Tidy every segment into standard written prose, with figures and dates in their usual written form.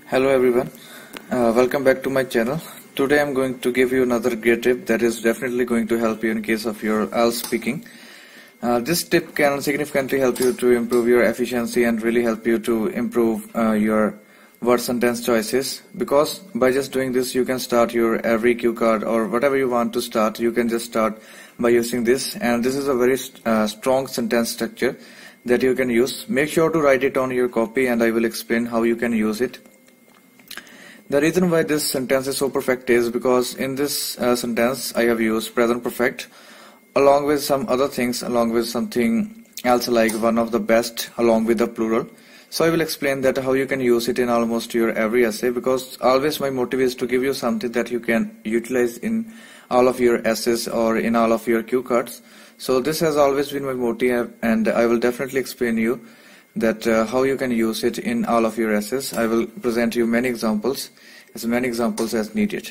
Hello everyone, welcome back to my channel. Today I'm going to give you another great tip that is definitely going to help you in case of your IELTS speaking. This tip can significantly help you to improve your efficiency and really help you to improve your word sentence choices, because by just doing this you can start your every cue card or whatever you want to start. You can just start by using this, and this is a very strong sentence structure that you can use. Make sure to write it on your copy and I will explain how you can use it. The reason why this sentence is so perfect is because in this sentence I have used present perfect along with some other things, along with something else like one of the best, along with the plural. So I will explain that how you can use it in almost your every essay, because always my motive is to give you something that you can utilize in all of your essays or in all of your cue cards. So this has always been my motive, and I will definitely explain you that how you can use it in all of your essays. I will present you many examples as needed.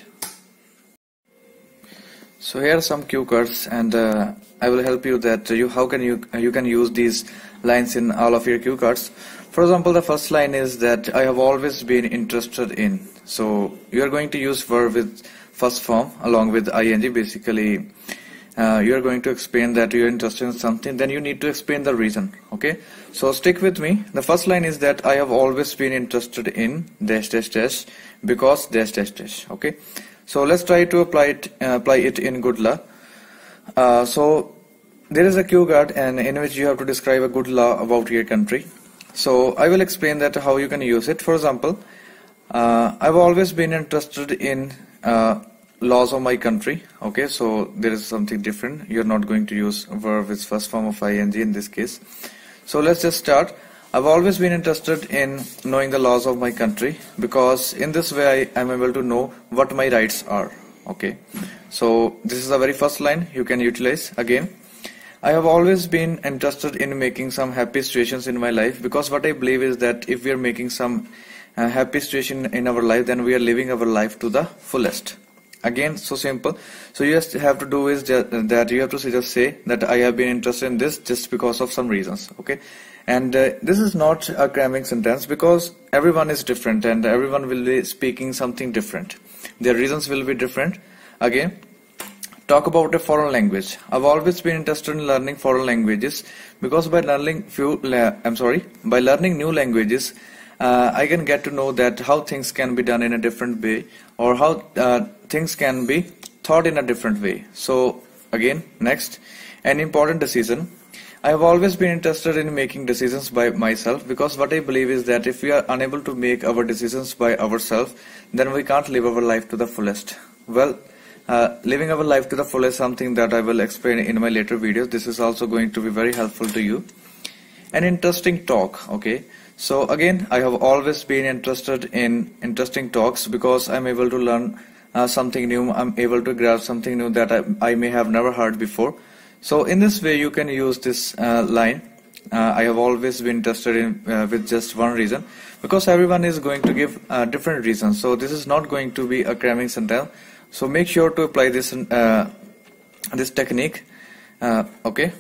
So here are some cue cards, and I will help you that how can you can use these lines in all of your cue cards. For example, the first line is that I have always been interested in. So you are going to use verb with first form along with ing. Basically you are going to explain that you are interested in something, then you need to explain the reason. Okay, so stick with me. The first line is that I have always been interested in dash dash dash because dash dash dash. Okay, so let's try to apply it in good law. So there is a cue card, and in which you have to describe a good law about your country. So I will explain that how you can use it. For example, I've always been interested in laws of my country. Okay, so there is something different. You're not going to use verb with first form of ing in this case. So let's just start. I've always been interested in knowing the laws of my country, because in this way I am able to know what my rights are. Okay, so this is the very first line you can utilize. Again, I have always been interested in making some happy situations in my life, because what I believe is that if we are making some happy situation in our life, then we are living our life to the fullest. Again, so simple. So you just have to do is that you have to just say that I have been interested in this just because of some reasons. Okay, and this is not a cramming sentence, because everyone is different and everyone will be speaking something different. Their reasons will be different. Again, talk about a foreign language. I've always been interested in learning foreign languages, because by learning new languages, I can get to know that how things can be done in a different way, or how things can be thought in a different way. So again, next, an important decision. I have always been interested in making decisions by myself, because what I believe is that if we are unable to make our decisions by ourselves, then we can't live our life to the fullest. Well, living our life to the fullest is something that I will explain in my later videos. This is also going to be very helpful to you. An interesting talk. Okay, so again, I have always been interested in interesting talks, because I'm able to learn something new. I'm able to grasp something new that I may have never heard before. So in this way you can use this line, I have always been interested in with just one reason, because everyone is going to give different reasons. So this is not going to be a cramming sentence. So make sure to apply this this technique. Okay,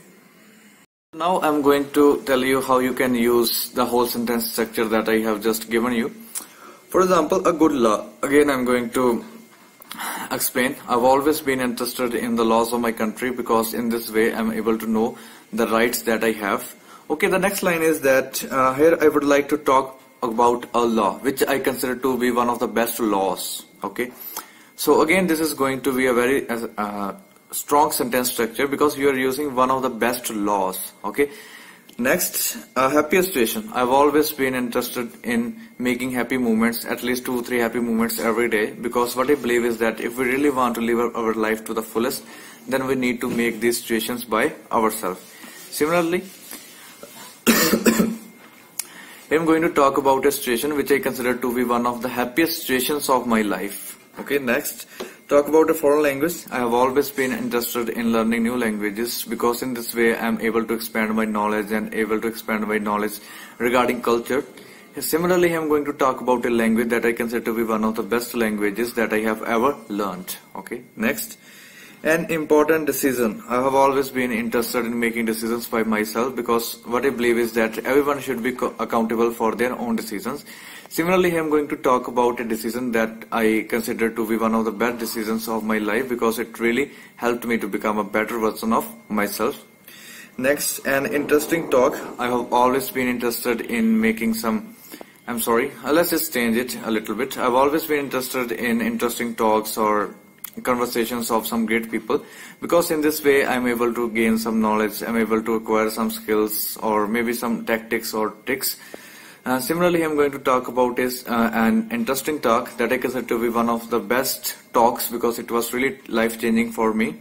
now I'm going to tell you how you can use the whole sentence structure that I have just given you. For example, a good law. Again, I'm going to explain. I've always been interested in the laws of my country, because in this way I'm able to know the rights that I have. Okay, the next line is that here I would like to talk about a law which I consider to be one of the best laws. Okay, so again, this is going to be a very strong sentence structure, because you are using one of the best laws. Okay, next, a happy situation. I've always been interested in making happy moments, at least 2-3 happy moments every day, because what I believe is that if we really want to live our life to the fullest, then we need to make these situations by ourselves. Similarly, I'm going to talk about a situation which I consider to be one of the happiest situations of my life. Okay, next, talk about a foreign language. I have always been interested in learning new languages, because in this way I am able to expand my knowledge and able to expand my knowledge regarding culture. Similarly, I am going to talk about a language that I consider to be one of the best languages that I have ever learned. Okay, next, An important decision. I have always been interested in making decisions by myself, because what I believe is that everyone should be accountable for their own decisions. Similarly, I am going to talk about a decision that I consider to be one of the best decisions of my life, because it really helped me to become a better version of myself. Next, an interesting talk. I have always been interested in making some, let's just change it a little bit. I've always been interested in interesting talks or conversations of some great people, because in this way I'm able to gain some knowledge, I'm able to acquire some skills or maybe some tactics or tricks. Similarly, I'm going to talk about is an interesting talk that I consider to be one of the best talks, because it was really life-changing for me.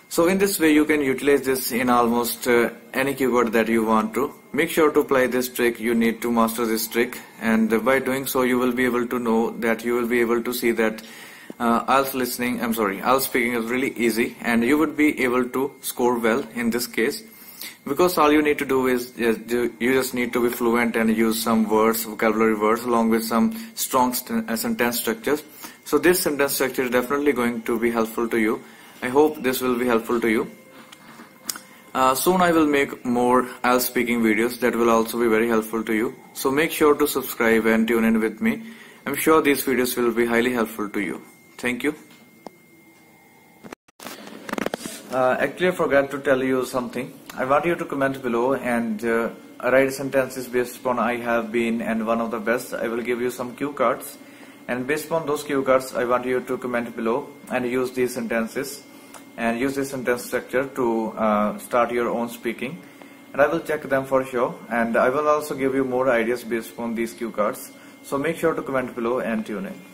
So in this way you can utilize this in almost any keyword that you want to. Make sure to apply this trick. You need to master this trick, and by doing so you will be able to know that you will be able to see that IELTS speaking is really easy, and you would be able to score well in this case, because all you need to do is you just need to be fluent and use some words, vocabulary words, along with some strong sentence structures. So this sentence structure is definitely going to be helpful to you. I hope this will be helpful to you. Soon I will make more IELTS speaking videos that will also be very helpful to you. So make sure to subscribe and tune in with me. I'm sure these videos will be highly helpful to you. Thank you. Actually, I forgot to tell you something. I want you to comment below and write sentences based upon I have been and one of the best. I will give you some cue cards, and based upon those cue cards I want you to comment below and use these sentences and use this sentence structure to start your own speaking, and I will check them for sure, and I will also give you more ideas based upon these cue cards. So make sure to comment below and tune in.